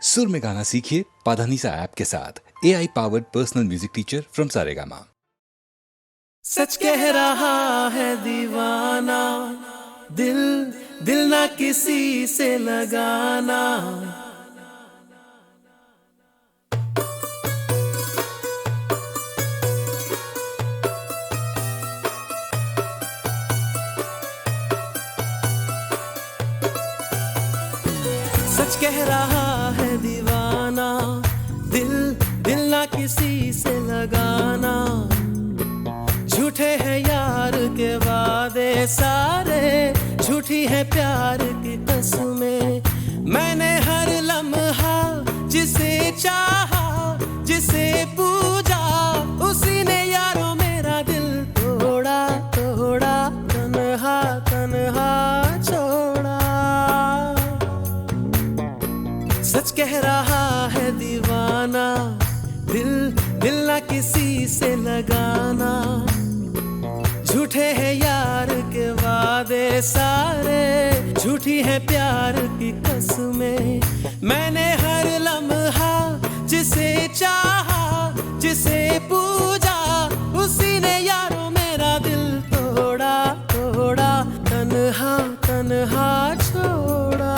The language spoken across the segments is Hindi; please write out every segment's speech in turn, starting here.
सुर में गाना सीखिए पाधानीसा ऐप के साथ। AI powered personal music teacher from Saregama. सच कह रहा है दीवाना, दिल दिल ना किसी से लगाना। सच कह रहा है दीवाना, दिल दिल ना किसी से लगाना। झूठे हैं यार के वादे सारे, झूठी है प्यार की कसमें। मैंने हर लम्हा जिसे चाहा, जिसे पूजा, उसी ने यारों मेरा दिल तोड़ा तोड़ा, तन्हा तन्हा छोड़ा। सच कह रहा है दीवाना, दिल दिल ना किसी से लगाना। झूठे हैं यार के वादे सारे, झूठी है प्यार की कसमें। मैंने हर लम्हा जिसे चाहा, जिसे पूजा, उसी ने यारों मेरा दिल तोड़ा तोड़ा, तन्हा तन्हा छोड़ा।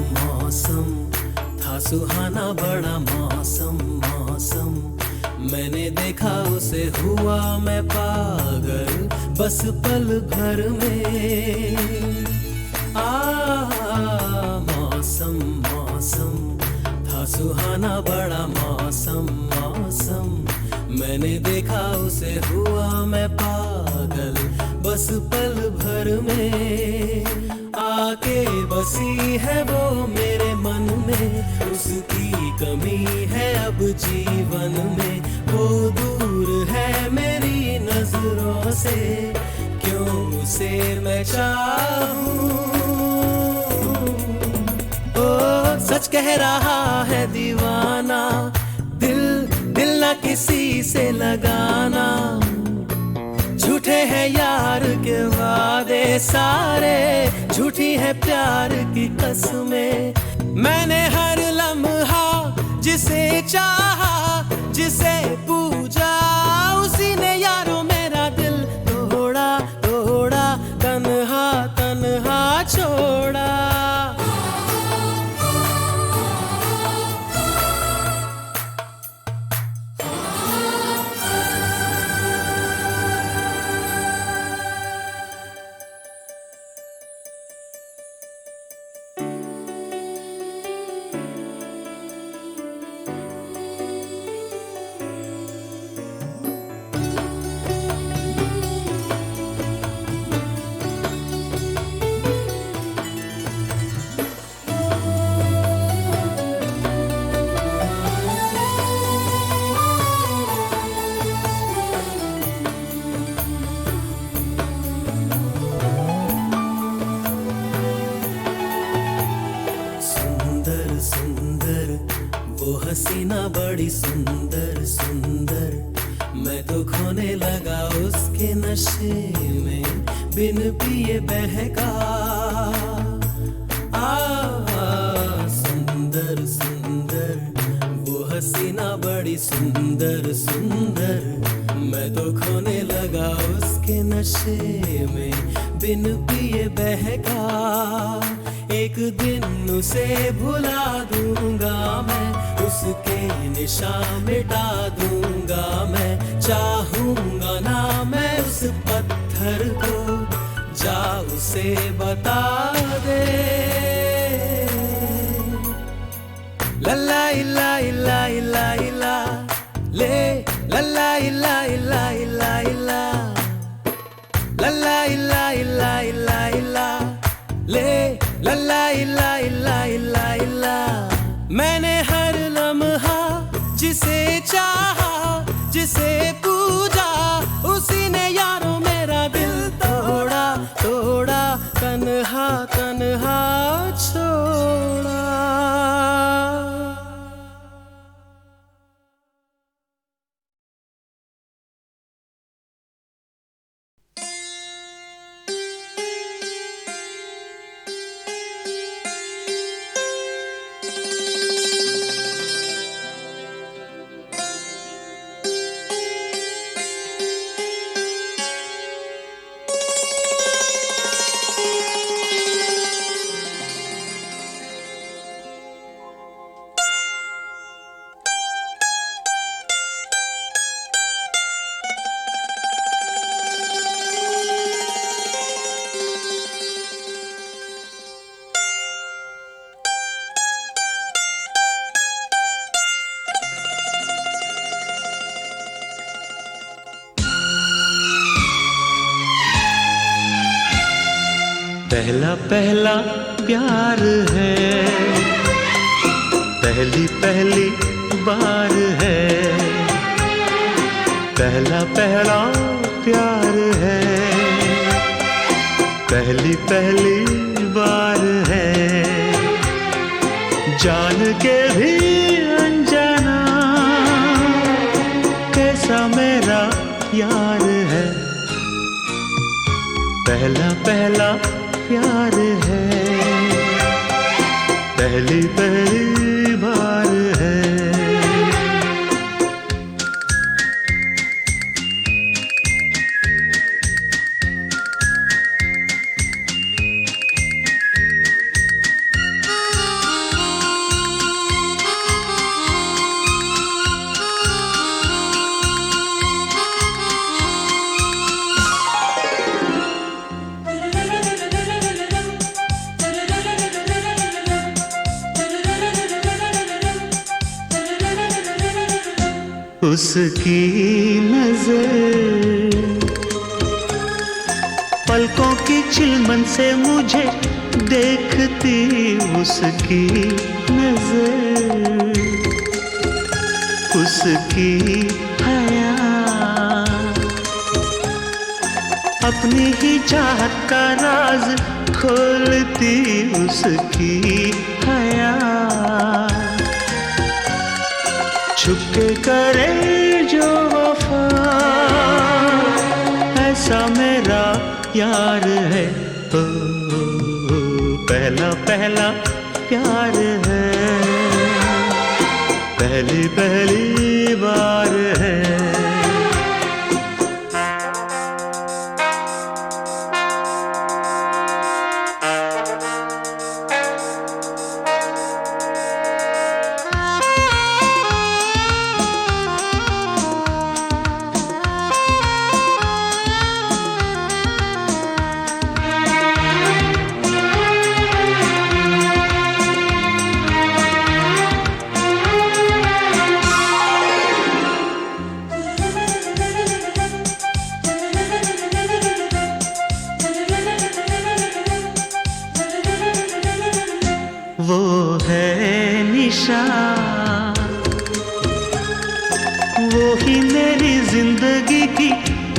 मौसम था सुहाना बड़ा मौसम, मौसम मैंने देखा उसे हुआ मैं पागल, बस पल भर में। मौसम मौसम था सुहाना बड़ा मौसम, मौसम मैंने देखा उसे हुआ मैं पागल, बस पल भर में। आके बसी है वो मेरे मन में, उसकी कमी है अब जीवन में। वो दूर है मेरी नजरों से, क्यों उसे मैं चाहूं। ओ सच कह रहा है दीवाना, दिल दिल ना किसी से लगाना। झूठे हैं यार के वादे सारे, झूठी है प्यार की कसमें। मैंने हर लम्हा जिसे चाहा, जिसे पूजा, उसी ने यारों मेरा दिल तोड़ा तोड़ा, तन्हा तन्हा छोड़ा। सुंदर वो हसीना बड़ी सुंदर सुंदर, मैं तो खोने लगा उसके नशे में, बिन पिए बहका। सुंदर सुंदर वो हसीना बड़ी सुंदर सुंदर, मैं तो खोने लगा उसके नशे में, बिन पिए बहका। एक दिन उसे भुला दूंगा मैं, उसके निशान मिटा दूंगा मैं। चाहूंगा ना मैं उस पत्थर को, जा उसे बता दे। ला ला ला ला हर लम्हा जिसे चाहा जिसे पूजा उसी ने यारों मेरा दिल तोड़ा तोड़ा तन्हा तन्हा छोड़ा। पहला पहला प्यार है, पहली पहली बार है, पहला पहला प्यार है, पहली पहली बार है, जान के भी अनजाना कैसा मेरा यार है। पहला पहला प्यार है, पहली पहली बार है। उसकी नजर पलकों की चिलमन से मुझे देखती, उसकी नजर उसकी हया अपनी ही चाहत का राज खोलती, उसकी हया छुपके करे जो वफा ऐसा मेरा यार है। ओ, पहला पहला प्यार है, पहली पहली बार है। वो है निशा, वो ही मेरी जिंदगी की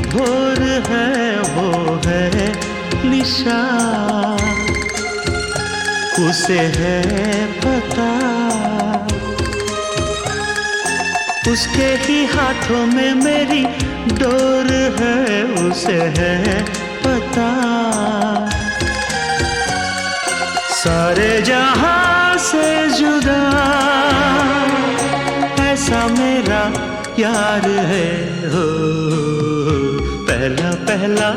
भोर है, वो है निशा। उसे है पता उसके ही हाथों में मेरी डोर है, उसे है पता सारे जहां से जुदा ऐसा मेरा यार है। हो पहला पहला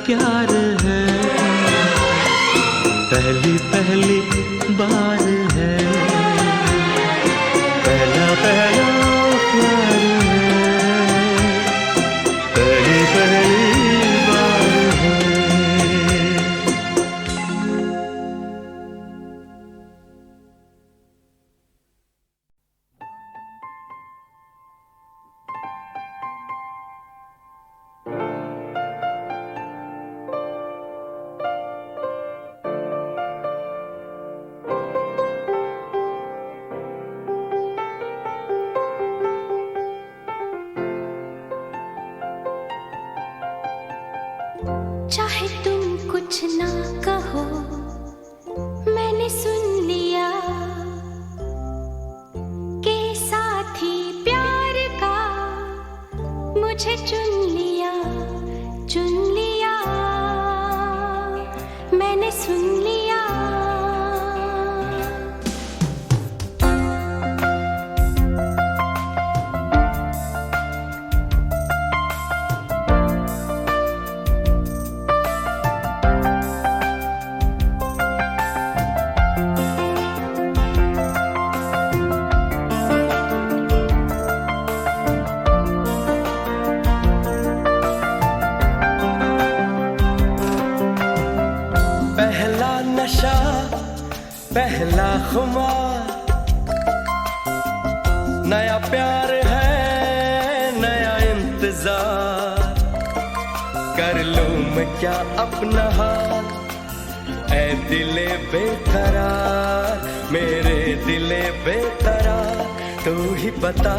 प्यार है, पहली पहली बार है, पहला पहला प्यार है, पहली पहली बार है। कुछ ना कहो, मैंने सुन लिया के साथी प्यार का मुझे चुन लिया, मैंने सुन लिया। नशा पहला खुमार, नया प्यार है नया इंतजार, कर लूं मैं क्या अपना हाल, ऐ दिले बेकरार, मेरे दिले बेकरार, तू ही बता।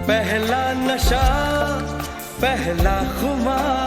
पहला नशा पहला खुमार,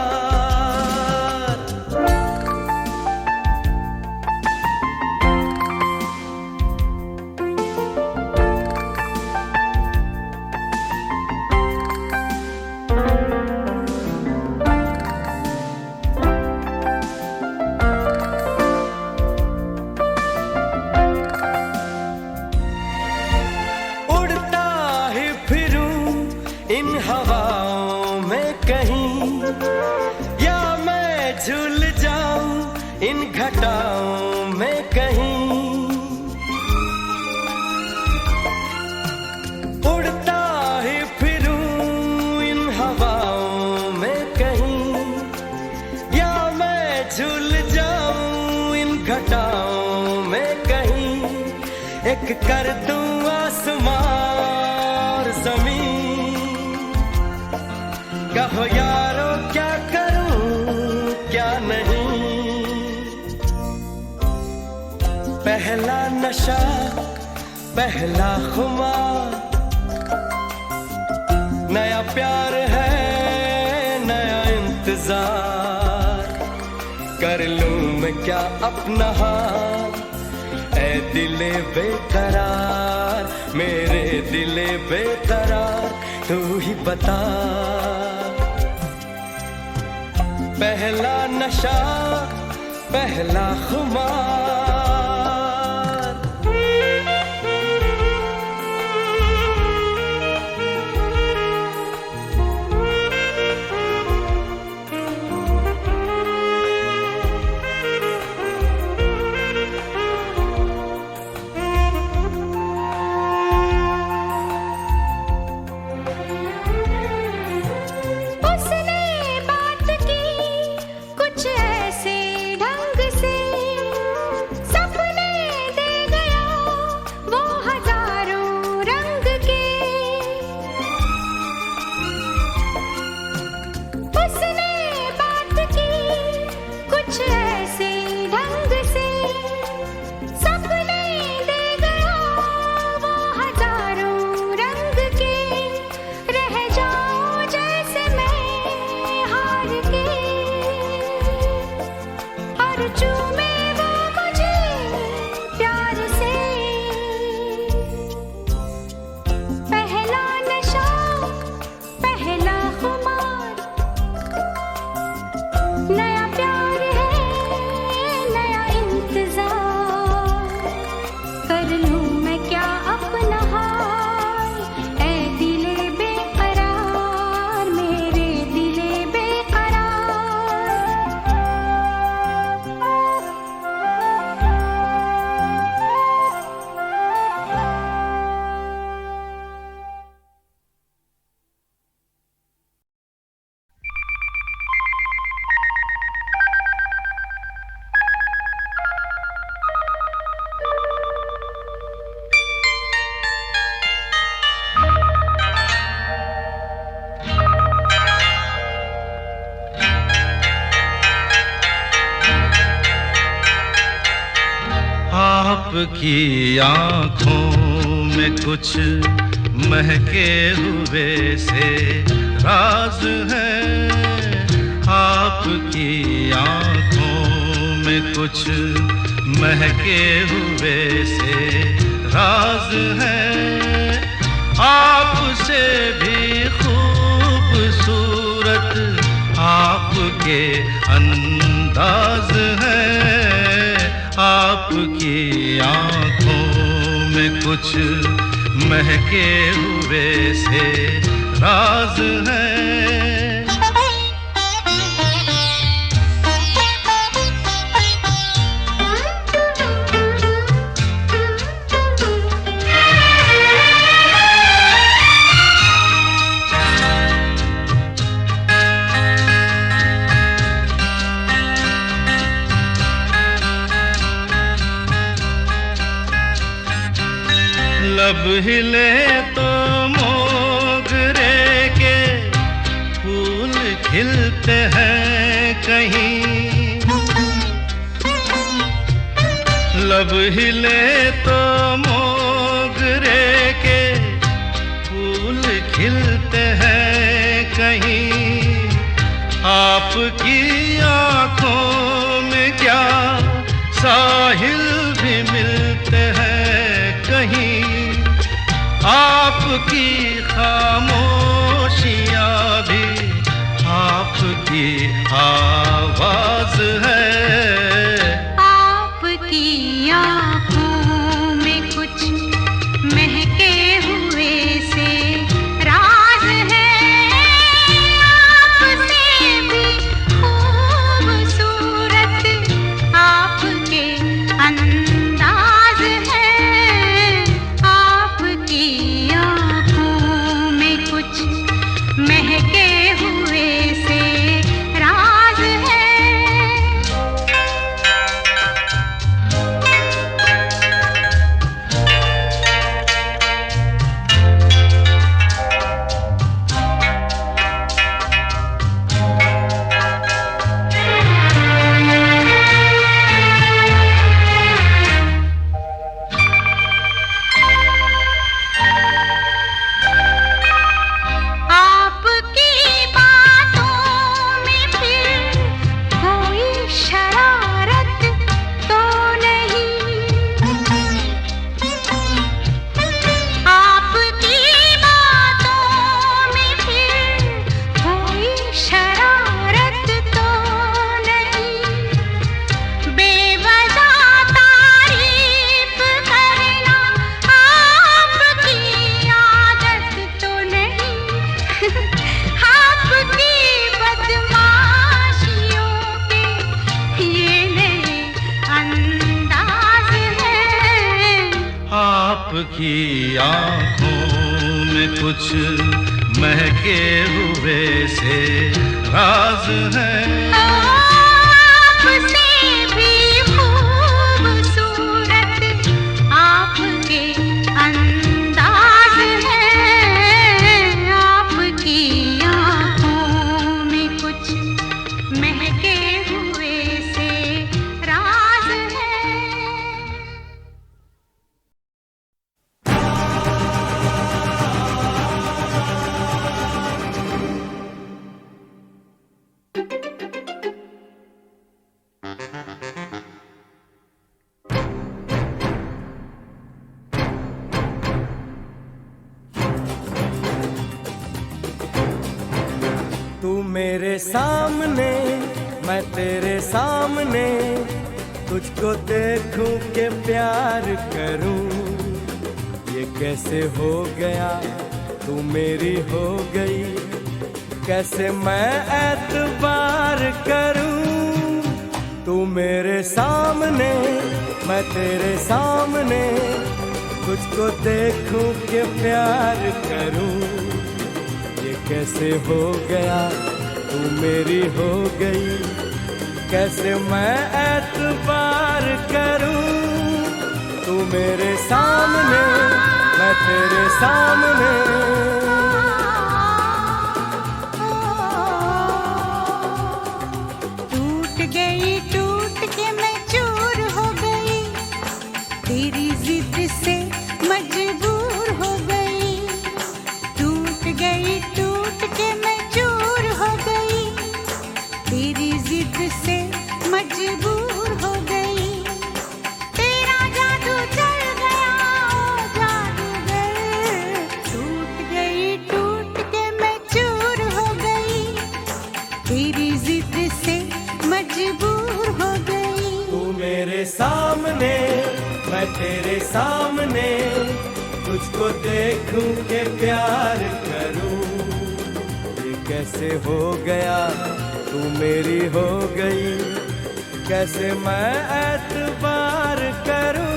इन हवाओं में कहीं, या मैं झूल जाऊं इन घटाओं में कहीं, उड़ता ही फिरूं इन हवाओं में कहीं, या मैं झूल जाऊं इन घटाओं में कहीं, एक कर दूं आसमां और ज़मीन, कहो यारो क्या करूं क्या नहीं। पहला नशा पहला खुमार, नया प्यार है नया इंतजार, कर लूं मैं क्या अपना हाल, ऐ दिले बेकरार, मेरे दिले बेकरार, तू ही बता। पहला नशा पहला खुमार, आपकी आँखों में कुछ महके हुए से राज है, आपकी आँखों में कुछ महके हुए से राज है, आपसे भी खूबसूरत आपके अंदाज है। आपकी आँखों में कुछ महके हुए से राज है। लब हिले तो मोगरे के फूल खिलते हैं कहीं, लब हिले तो मोगरे के फूल खिलते हैं कहीं। आपकी आँखों में क्या साहिल भी मिलते हैं कहीं। आपकी खामोशियाँ भी आपकी आवाज है। आपकी आँखों में कुछ महके हुए से राज है, आपसे भी खूबसूरत आपके अंदाज है। आपकी आँखों में कुछ महके हुए से राज है। आपकी बातों में फिर कोई शरारत तो नहीं। आपकी बातों में फिर कोई शरारत तो नहीं। बेवजह तारीफ करना आपकी आदत तो नहीं। आपकी बदमाशियों के ये नए अंदाज हैं। आपकी आँखों में कुछ महके हुए से राज है। आपसे भी खूबसूरत आपके अंदाज है। आपकी आँखों में कुछ महके हुए से राज है। तू मेरे सामने मैं तेरे सामने, तुझको देखूं के प्यार करूं। ये कैसे हो गया तू मेरी हो गई, कैसे मैं एतबार करूं। तू मेरे सामने मैं तेरे सामने, तुझको देखूं के प्यार करूं। ये कैसे हो गया तू मेरी हो गई, कैसे मैं एतबार करूं। तू मेरे सामने मैं तेरे सामने। टूट गई टूट के मैं चूर हो गई, तेरी जिद से मजबूर हो गई। टूट गई टूट के मैं चूर हो गई, सामने, तुझको देखूं के प्यार करूं। ये कैसे हो गया तू मेरी हो गई, कैसे मैं एतबार करूं।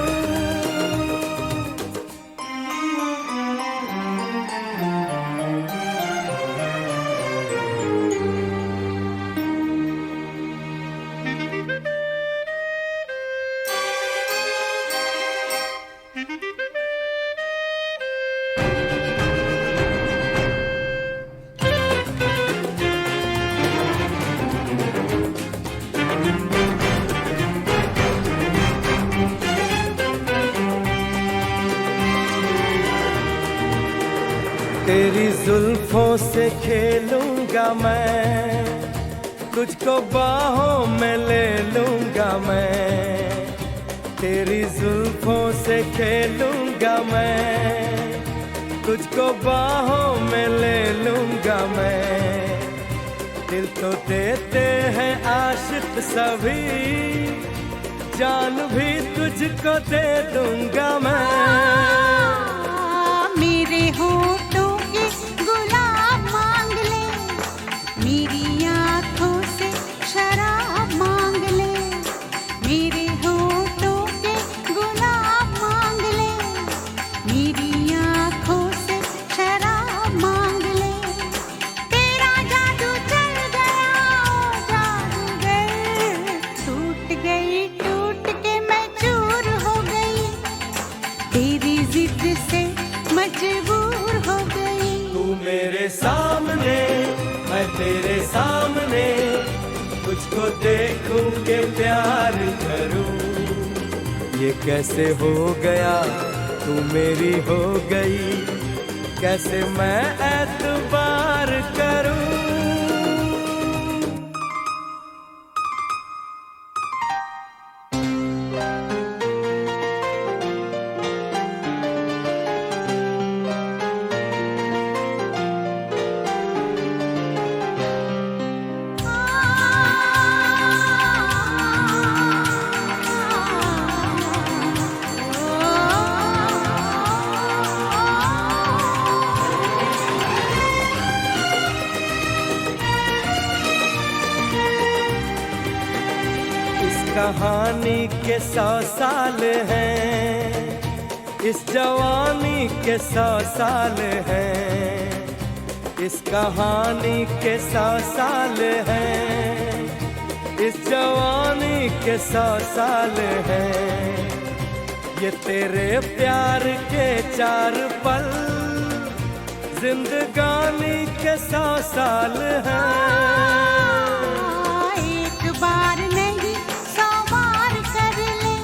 तेरी जुल्फों से खेलूंगा मैं, तुझको बाहों में ले लूंगा मैं। तेरी जुल्फों से खेलूंगा मैं, तुझको बाहों में ले लूंगा मैं। दिल तो देते हैं आशिक सभी, जान भी तुझको दे दूंगा मैं। मेरे होठों के गुलाब मांग ले, मेरी आँखों से शराब मांग ले। मेरे होठों के गुलाब मांग ले, मेरी आँखों से शराब मांग ले। तेरा जादू चल गया ओ जादूगर, टूट के मैं चूर हो गई, तेरी जिद से मजबूर हो गई। तू मेरे सामने, मैं तेरे सामने, तुझको देखूं के प्यार करूं। ये कैसे हो गया तू मेरी हो गई, कैसे मैं एतबार करूं। कहानी के 100 साल हैं, इस जवानी के 100 साल हैं। इस कहानी के 100 साल हैं, इस जवानी के 100 साल हैं। ये तेरे प्यार के 4 पल, जिंदगानी के 100 साल हैं। एक बार नहीं 100 बार कर ले,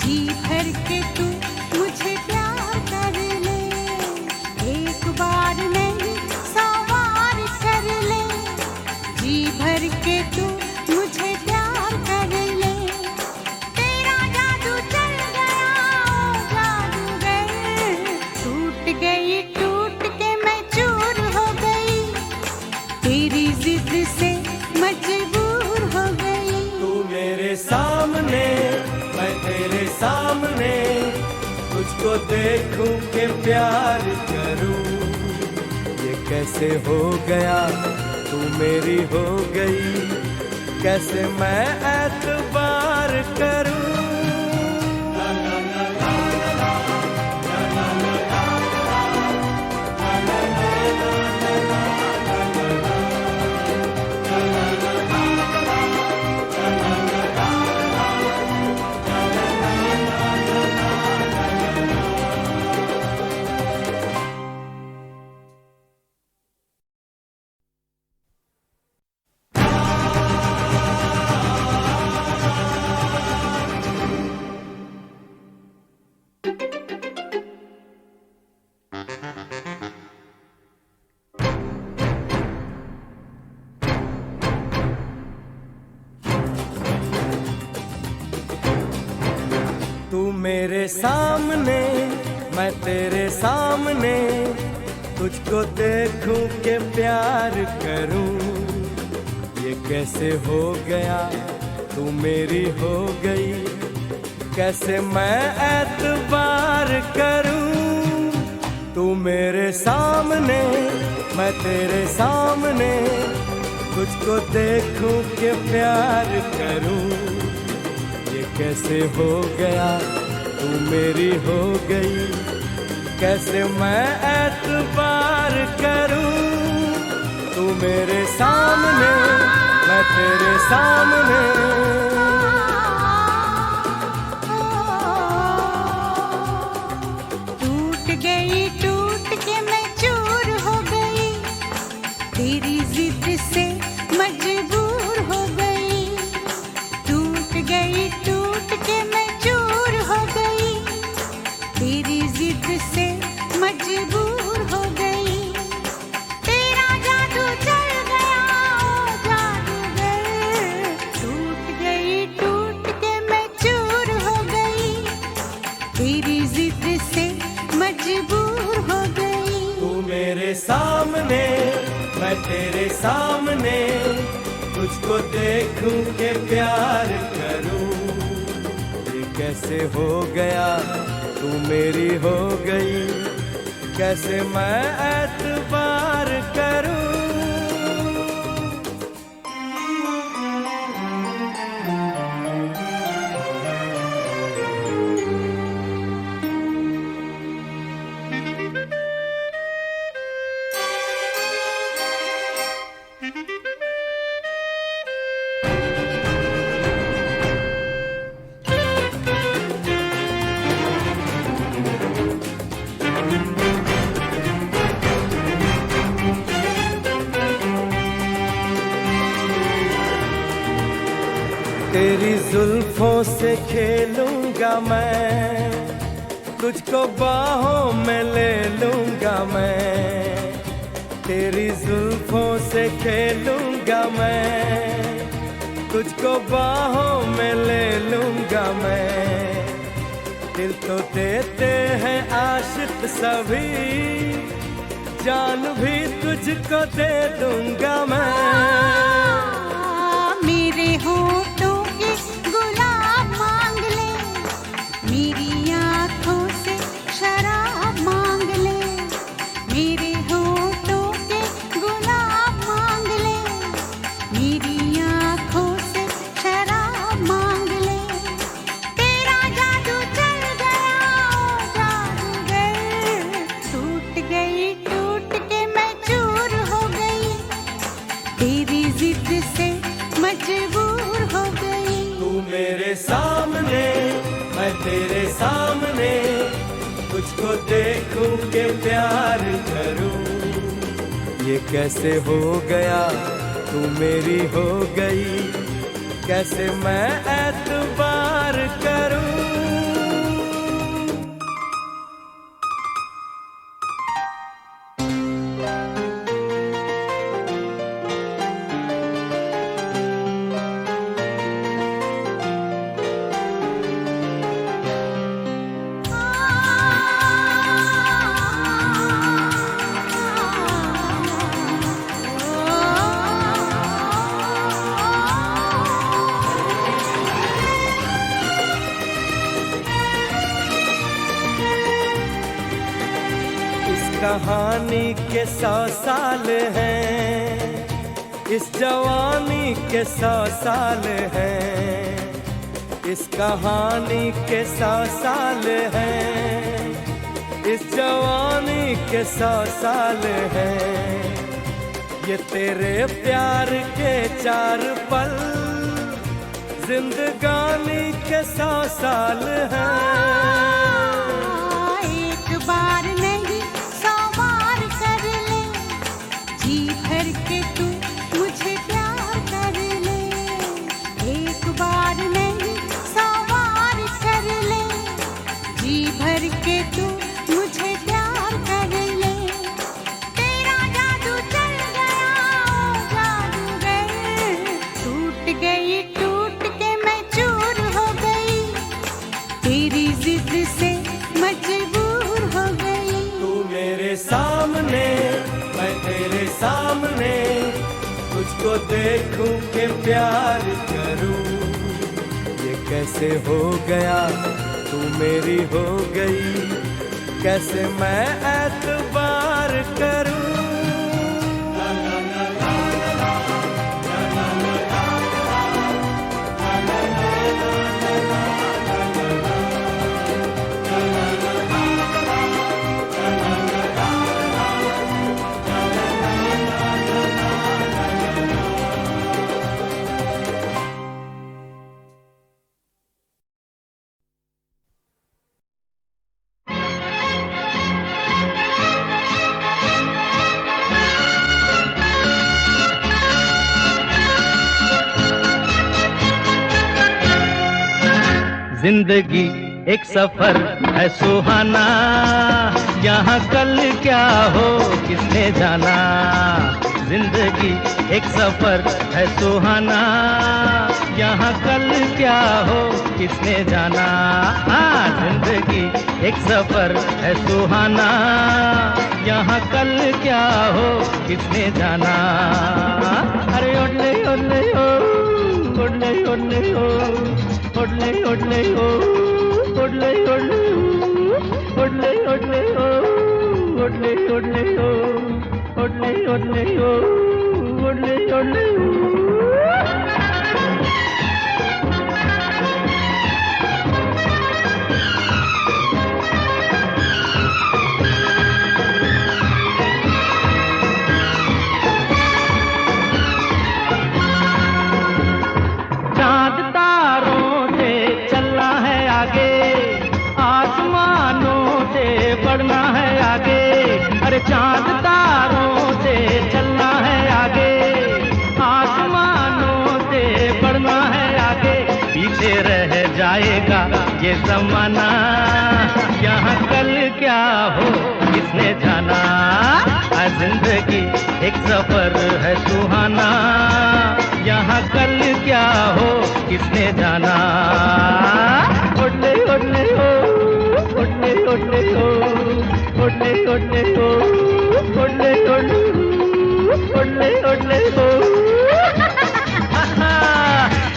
जी भर के तू मुझे प्यार कर ले। एक बार नहीं 100 बार कर ले, जी भर के तू मुझे प्यार कर ले। तेरा जादू चल गया ओ जादूगर, टूट के मैं चूर हो गई, तेरी जिद से मजबूर हो गई। तू मेरे सामने, मैं तेरे सामने, तुझको देखूं के प्यार करूं। ये कैसे हो गया तू मेरी हो गई, कैसे मैं एतबार करूं। तू मेरे सामने, मैं तेरे सामने, तुझको देखूं के प्यार करूं। ये कैसे हो गया तू मेरी हो गई, कैसे मैं एतबार करूं, तू मेरे सामने मैं तेरे सामने, तुझको देखूं कि प्यार करूं। ये कैसे हो गया तू मेरी हो गई, कैसे मैं एतबार करूं, तू मेरे सामने मैं तेरे सामने। टूट के मैं चूर हो गई, तेरी जिद से मजबूर हो गई। टूट के मैं चूर हो गई, तेरी जिद से मजबूर हो गई। तेरा जादू चल गया ओ जादूगर, टूट के मैं चूर हो गई, तेरी जिद से मजबूर हो गई। तू मेरे सामने मैं तेरे सामने, तुझको देखूं के प्यार करूं। ये कैसे हो गया तू मेरी हो गई, कैसे मैं एतबार करूं। तेरी जुल्फों से खेलूंगा मैं, तुझको बाहों में ले लूंगा मैं। तेरी जुल्फों से खेलूंगा मैं, तुझको बाहों में ले लूंगा मैं। दिल तो देते हैं आशिक सभी, जान भी तुझको दे दूंगा मैं। मेरे होठों के गुलाब मांग ले, मेरी आँखों से शराब मांग ले। मेरे होठों के गुलाब मांग ले, मेरी आँखों से शराब मांग ले। तेरा जादू चल गया ओ जादूगर, टूट के मैं चूर हो गई, तेरी जिद से मजबूर हो गई। तू मेरे सामने मैं तेरे सामने, तुझको देखूं के प्यार करूं। ये कैसे हो गया तू मेरी हो गई, कैसे मैं एतबार करूं। कहानी के 100 साल हैं, इस जवानी के 100 साल हैं। इस कहानी के 100 साल हैं, इस जवानी के 100 साल हैं। ये तेरे प्यार के 4 पल, जिंदगानी के 100 साल हैं। एक बार नहीं 100 बार कर ले, जी भर के तू मुझे प्यार कर ले। एक बार नहीं 100 बार कर ले, जी भर के तू मुझे प्यार कर ले। तेरा जादू चल गया ओ जादूगर, टूट के मैं चूर हो गई, तेरी जिद से मजबूर हो गई। तू मेरे सामने मैं तेरे सामने, तुझको देखूं के प्यार करूं। ये कैसे हो गया तू मेरी हो गई, कैसे मैं एतबार करूं। जिंदगी एक सफर है सुहाना, यहाँ कल क्या हो किसने जाना। जिंदगी एक सफर है सुहाना, यहाँ कल क्या हो किसने जाना। हाँ, जिंदगी एक सफर है सुहाना, यहाँ कल क्या हो किसने जाना। अरे ओले ओले ओ, ओले ओले ओ, ओले ओले ओ, ओले ओले ओ, ओले ओले ओ, ओले ओले ओ, ओले ओले ओ, ओले ओले ओ। चांद तारों से चलना है आगे, आसमानों से बढ़ना है आगे। अरे चांद तारों से चलना है आगे, आसमानों से बढ़ना है आगे। पीछे रह जाएगा ये ज़माना, यहाँ कल क्या हो किसने जाना। जिंदगी एक सफर है सुहाना, यहाँ कल क्या हो किसने जाना। ओले ओले ओ, ओले ओले ओ, ओले ओले ओ, ओले ओले ओ, ओले ओले ओ,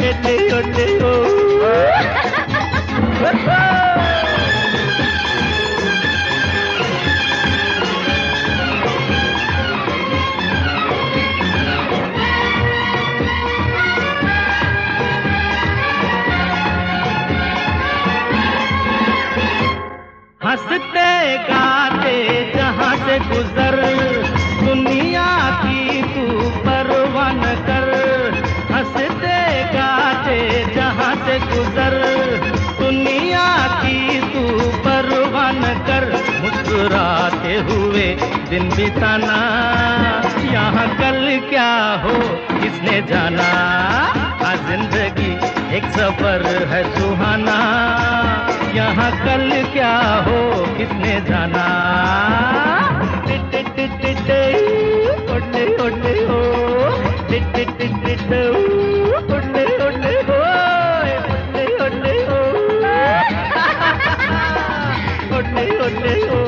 ओले ओले ओ। हंसते गाते जहाँ से गुजर, दुनिया की तू परवाह न कर। हंसते गाते जहाँ से गुजर, दुनिया की तू परवाह न कर। मुस्कुराते हुए दिन बिताना, यहाँ कल क्या हो किसने जाना। हाँ, जिंदगी एक सफर है सुहाना, यहाँ कल क्या हो किसने जाना। ओले ओले ओ, ओले ओले ओ, ओले ओले ओ, ओले ओले ओ।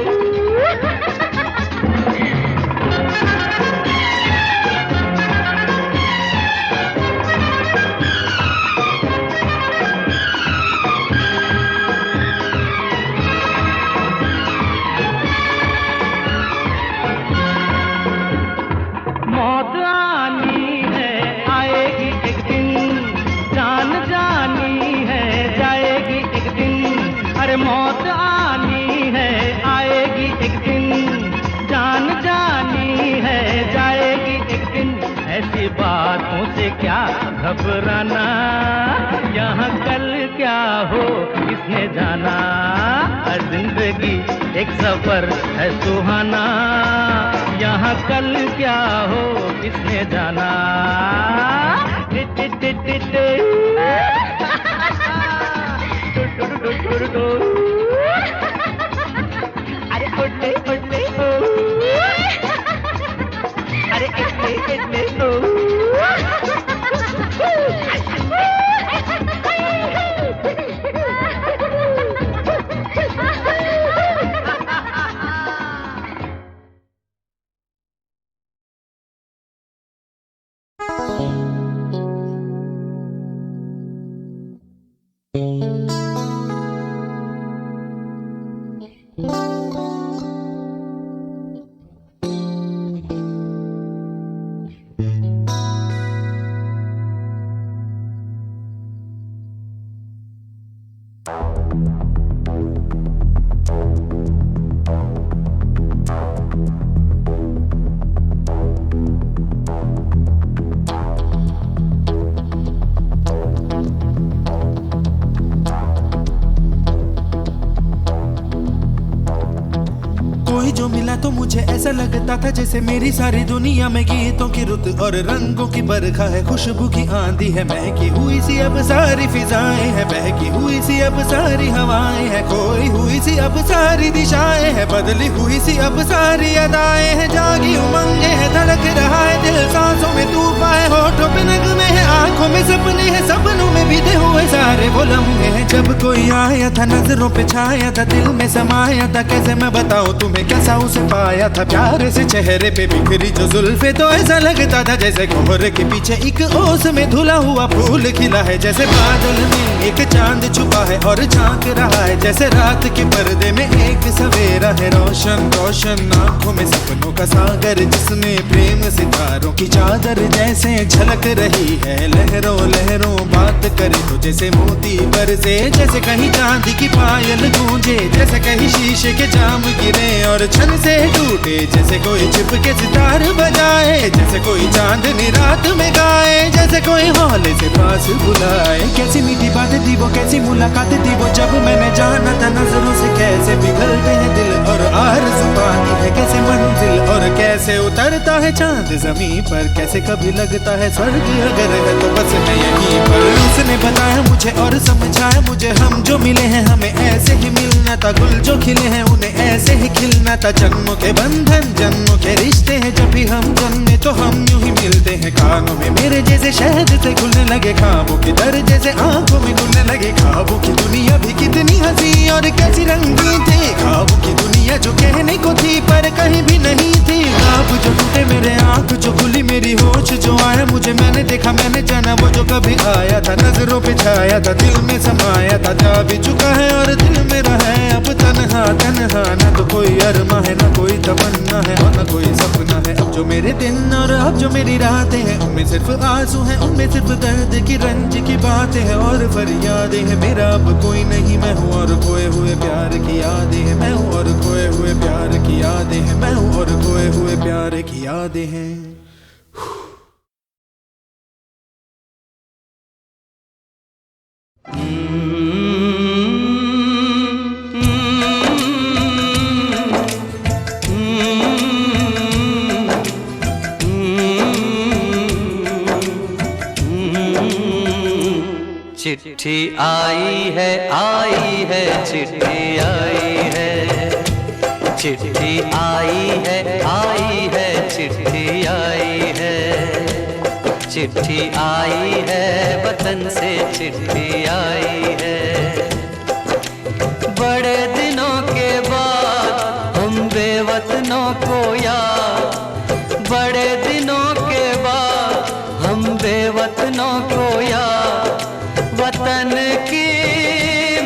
मौत आनी है आएगी एक दिन, जान जानी है जाएगी एक दिन। अरे मौत आनी है आएगी एक दिन, जान जानी है जाएगी एक दिन। ऐसी बातों से क्या घबराना, यहाँ कल क्या हो किसने जाना। जिंदगी एक सफर है सुहाना, यहाँ कल क्या हो किसने जाना। अरे ओले ओले ओ, अरे इतने इतने ओ। कोई जो मिला तो मुझे ऐसा लगता था जैसे मेरी सारी दुनिया में गीतों की रुत और रंगों की बरखा है, खुशबू की आंधी है, महकी हुई सी अब सारी फिजाएं है, बहकी हुई सी अब सारी हवाएं है, खोई हुई सी अब सारी दिशाएं है, बदली हुई सी अब सारी अदाएं है, जागी उमंगे है, धड़क रहा है दिल, सांसों में तूफान है, होठों पे नगमे है, आंखों में सपने हैं, सपनों में बीते हुए सारे वो लम्हे हैं। जब कोई आया था नजरों पे छाया था, दिल में समाया था, कैसे मैं बताऊं तुम्हें कैसा उसे पाया था, प्यार से चेहरे पे बिखरी जो जुल्फे तो ऐसा लगता था जैसे कोहरे के पीछे एक ओस में धुला हुआ फूल खिला है, जैसे बादल में एक चांद छुपा है और झांक रहा है, जैसे रात के पर्दे में एक सवेरा है, रोशन रोशन आंखों में सपनों का सागर, जिसमें प्रेम सितारों की चादर जैसे झलक रही है, लहरों लहरों बात करे तो जैसे मोती बरसे, जैसे कहीं चांदी की पायल गूंजे, जैसे कहीं शीशे के जाम गिरे और छन से टूटे, जैसे कोई छिप के सितार बजाए, जैसे कोई चांदनी रात में गाए, जैसे कोई हौले से पास बुलाए। कैसी मीठी बातें थी वो, कैसी मुलाकातें थी वो, जब मैंने जाना था नजरों से कैसे पिघलते हैं दिल और आरज़ू पाती है कैसे मंजिल, और कैसे उतरता है चांद जमीन पर, कैसे कभी लगता है स्वर्ग अगर है तो बस मैं यहीं पर। उसने बताया मुझे और समझाया मुझे, हम जो मिले हैं हमें ऐसे ही मिलना था, गुल जो खिले हैं उन्हें ऐसे ही खिलना था, जन्मों के बंधन जन्मों के रिश्ते हैं, जब भी हम जन्मे तो हम यूं ही मिलते हैं, कानों में मेरे जैसे शहद से खुलने लगे ख्वाबों के दर, जैसे आंखों में खुलने लगे ख्वाबों की दुनिया भी कितनी हंसी और कैसी रंगीन थी, ख्वाबों की दुनिया जो कहने को थी पर कहीं भी नहीं थी, ख्वाब जो टूटे मेरे आंख जो खुली मेरी होश जो आया मुझे, मैंने देखा मैंने जाना वो जो कभी आया था, नजरों पे छाया था दिल में समाया था, जा भी चुका है और दिल मेरा है अब तन्हा तन्हा, ना तो कोई अरमा है ना कोई तमन्ना है और ना कोई सपना है, अब जो मेरे दिन और अब जो मेरी रातें हैं उनमें सिर्फ आंसू हैं, उनमें सिर्फ दर्द की रंज की बातें हैं और फरियादें हैं, मेरा अब कोई नहीं मैं हूँ और खोए हुए प्यार की यादें हैं, मैं हूँ और खोए हुए प्यार की यादें हैं, मैं हूँ और खोए हुए प्यार की यादें हैं। चिट्ठी आई है चिट्ठी आई है, चिट्ठी आई है चिट्ठी आई है, चिट्ठी आई है वतन से चिट्ठी आई है, बड़े दिनों के बाद हम बेवतनों को याद, बड़े दिनों के बाद हम बेवतनों को याद, वतन की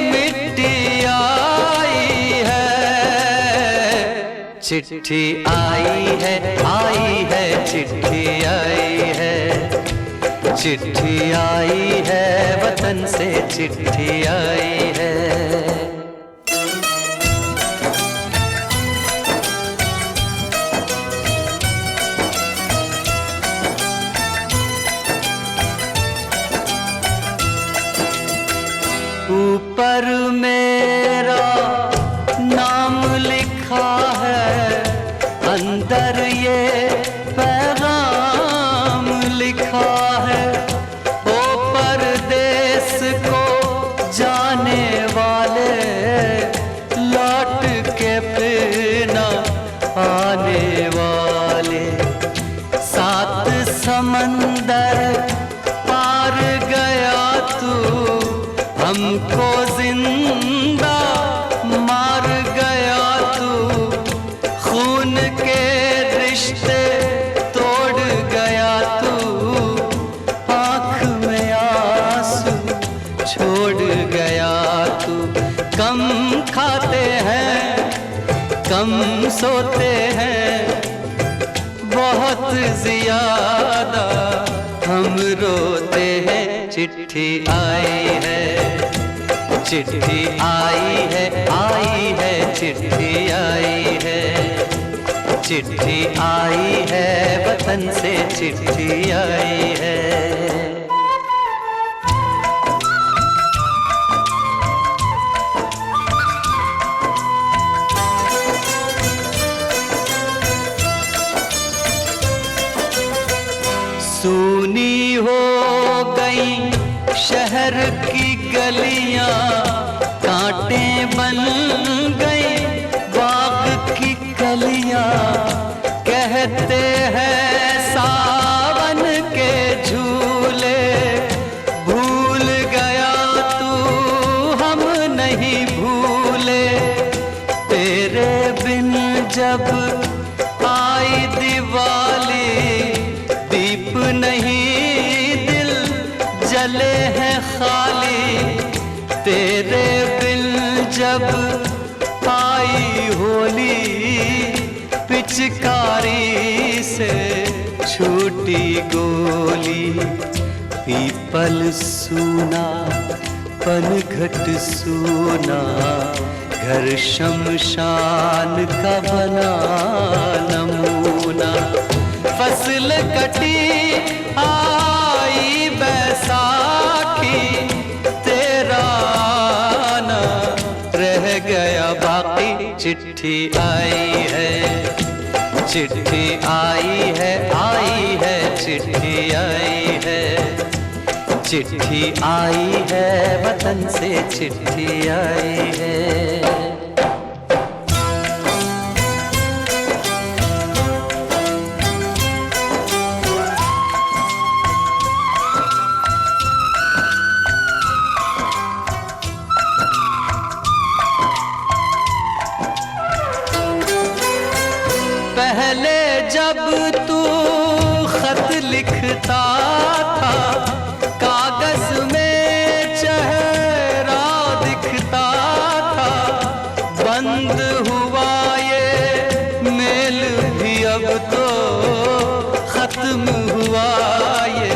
मिट्टी आई है, चिट्ठी आई है चिट्ठी आई है, चिट्ठी आई है वतन से चिट्ठी आई है। ऊपर मेरा नाम लिखा है, अंदर ये पैगाम लिखा है, ओ परदेस को जाने वाले लौट के फिर न आने वाले, सात समंदर पार गया तू हमको जिंदा मार गया तू, खून के रिश्ते तोड़ गया तू, आँख में आंसू छोड़ गया तू, कम खाते हैं कम सोते हैं, बहुत ज्यादा हम रोते हैं, चिट्ठी आई है चिट्ठी आई है चिट्ठी आई है, चिट्ठी आई है वतन से चिट्ठी आई है। हो गई शहर की गलियां, कांटे बन गई बाग की कलियां। कहते हैं सावन के झूले, भूल गया तू हम नहीं भूले। तेरे बिन जब आई दिवाली, दीप नहीं दिल जले हैं खाली। तेरे बिन जब आई होली, पिचकारी से छूटी गोली। पीपल सूना पनघट सूना, घर शमशान का बना नमूना। फसल कटी आई बैसाखी, तेरा आना रह गया बाकी। चिट्ठी आई है, चिट्ठी आई है, आई है, चिट्ठी आई है। चिट्ठी आई है वतन से, चिट्ठी आई है। पहले जब तू खत लिखता था, कागज में चेहरा दिखता था। बंद हुआ ये मेल भी अब तो, खत्म हुआ ये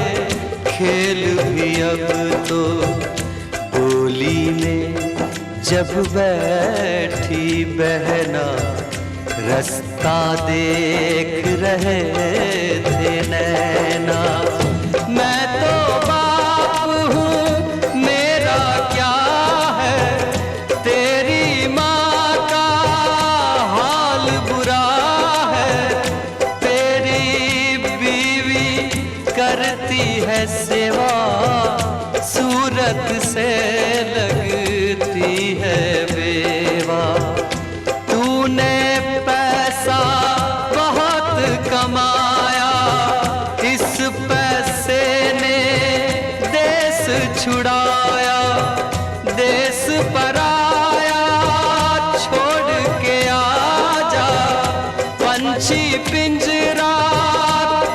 खेल भी अब तो। बोली में जब बैठी बहना, रास्ता देख रहे थे नैना। मैं तो बाप हूँ, मेरा क्या है, तेरी माँ का हाल बुरा है। तेरी बीवी करती है सेवा, सूरत से लगती है बेवा। तूने पैसा बहुत कमाया, इस पैसे ने देश छुड़ाया। देश पराया छोड़ के आजा, पंछी पिंजरा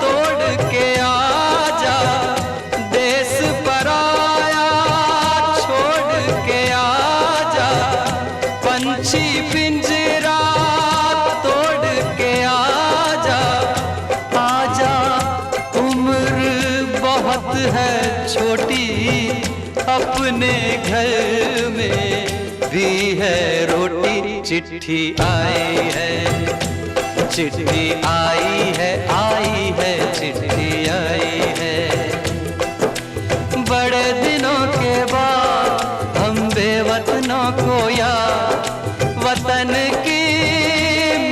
तोड़ के आजा। देश पराया छोड़ के आजा, पंछी पिंजरा तोड़ के आजा। आजा उम्र बहुत है छोटी, अपने घर में भी है रोटी। चिट्ठी आई है, चिट्ठी आई है, आई है, चिट्ठी आई है। बड़े दिनों के बाद हम बेवतनों को याद, वतन की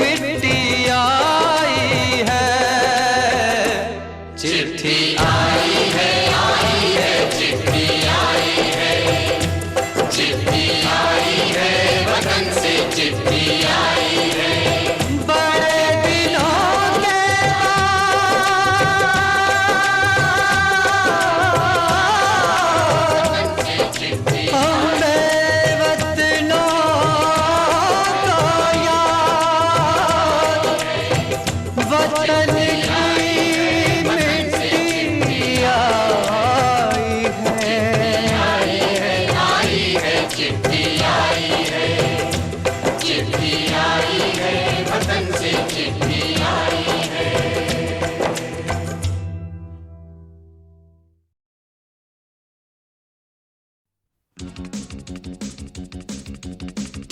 मिट्टी आई है। चिट्ठी आई है, आई है, चिट्ठी आई है। चिट्ठी आई है वतन से, चिट्ठी आई है। बड़े दिनों के बाद हम बेवतनों को याद, वतन की मिट्टी आई है। चिट्ठी आई है, चिट्ठी आई है, वतन से चिट्ठी आई है।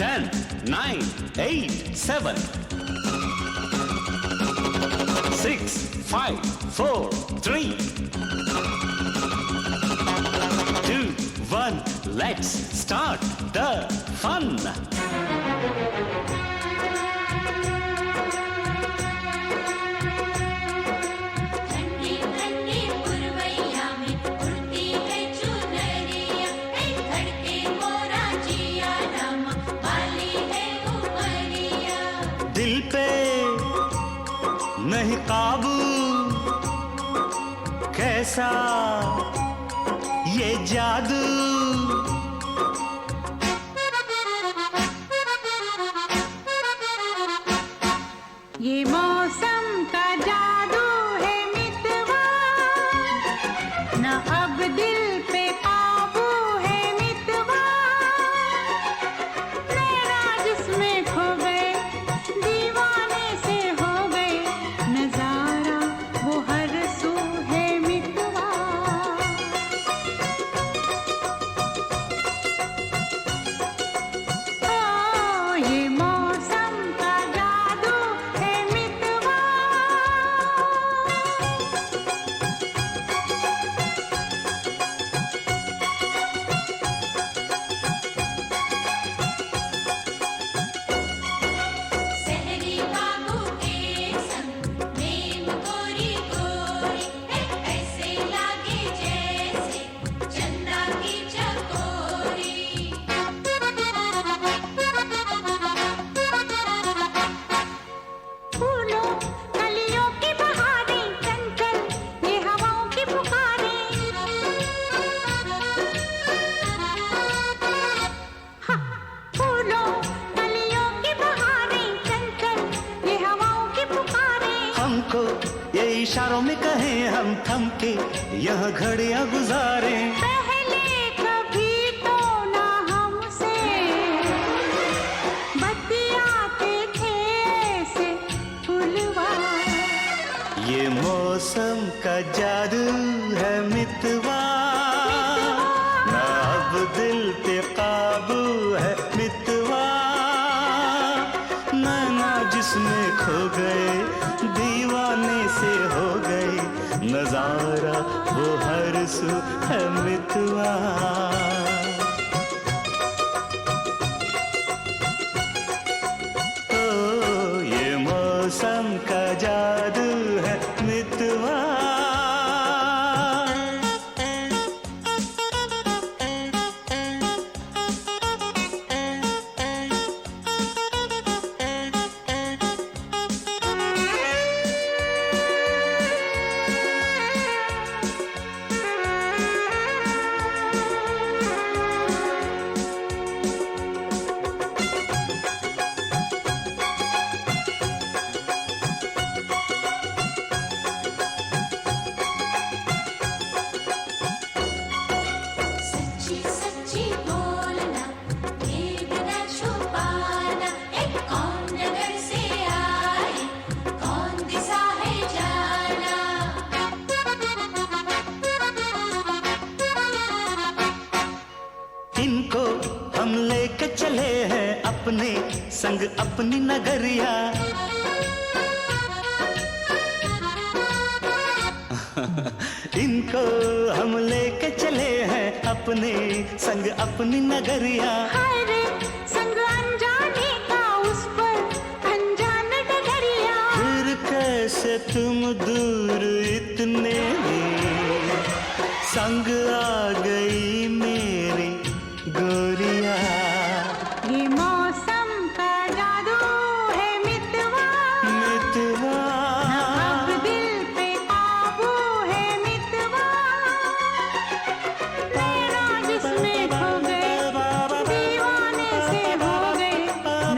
10, 9, 8, 7, 6, 5, 4, 3, 2, 1. Let's start the fun. ठंडी ठंडी पुरवैया में दिल पे नहीं काबू, कैसा ये जादू। ये मौसम का जादू है मितवा, न अब दिल पे काबू है मितवा। नैना जिसमें खो गए, दीवाने से हो गए, नजारा वो हर सू है मितवा। ओ ये मौसम का जादू है मितवा। सहरी बाबू के संग प्रेम गोरी गोरी है, ऐसे लागे जैसे चंदा की चकोरी। फूलों कलियों की बहारें चंचल, ये हवाओं की पुकारें। हाँ, फूलों कलियों की बहारें चंचल, ये हवाओं की पुकारें। हमको ये इशारों में कहें हम थम के यह घड़ियां गुजारें। पहले कभी तो ना हमसे बतियाते थे ऐसे फूलवा। ये मौसम का जादू है मितवा, ना अब दिल पे काबू है मितवा। नैना जिसमें खो गए, दीवाने से हो गए, नजारा वो हर सू है मितवा। ओ ये मौसम का जादू है मितवा। सच्ची सच्ची बोलना, ये बिना छुपाना, एक कौन नगर से आए, कौन दिशा है जाना। इनको हम लेके चले हैं अपने संग अपनी नगरिया। इनको हम लेके चले हैं अपने संग अपनी नगरिया। हाय रे संग अनजाने का उस पर अनजान डगरिया। फिर कैसे तुम दूर इतने संग आ गई मेरी गोरिया। ये मौसम का जादू है मितवा, मितवा अब दिल पे काबू है मितवा। नैना जिसमें खो गए, दीवाने से हो गए,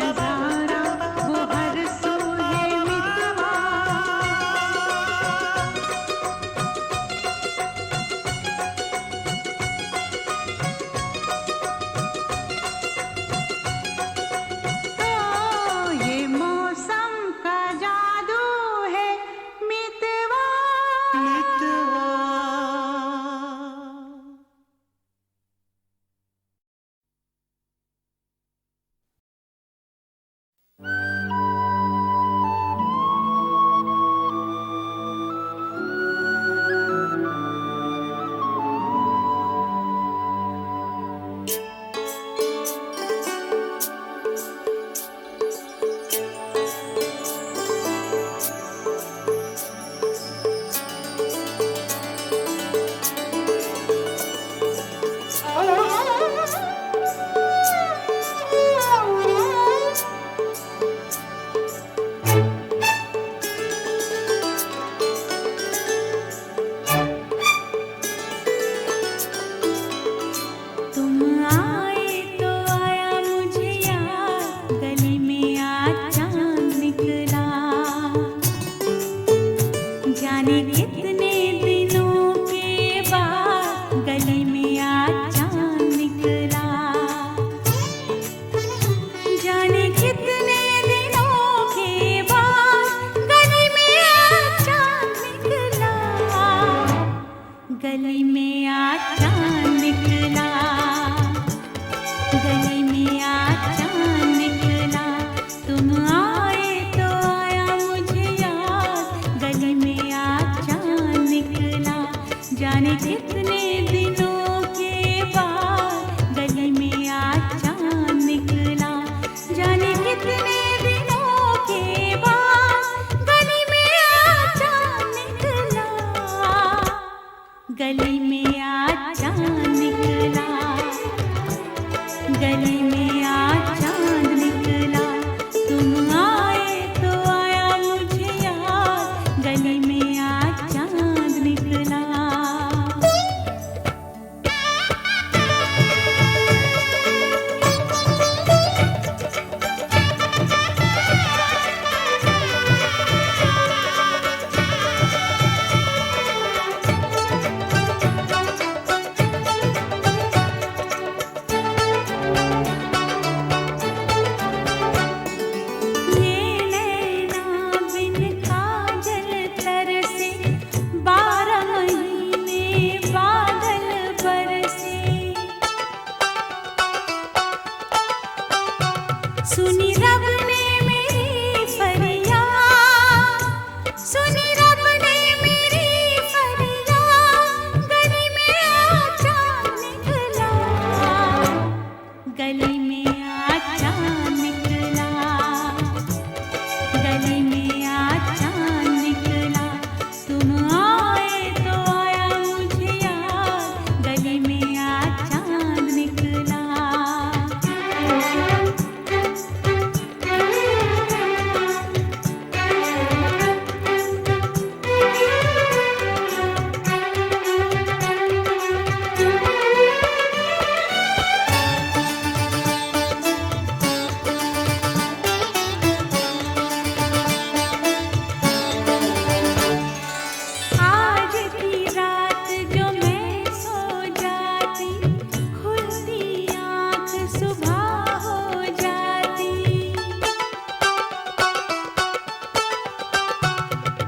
नजारा वो हर सू है मितवा।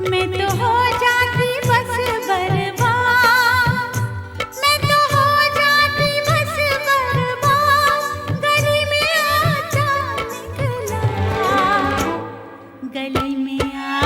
मैं तो हो जाती बस बर्बाद, मैं तो हो जाती बस बर्बाद। गली में आ जा निकला, गली में आ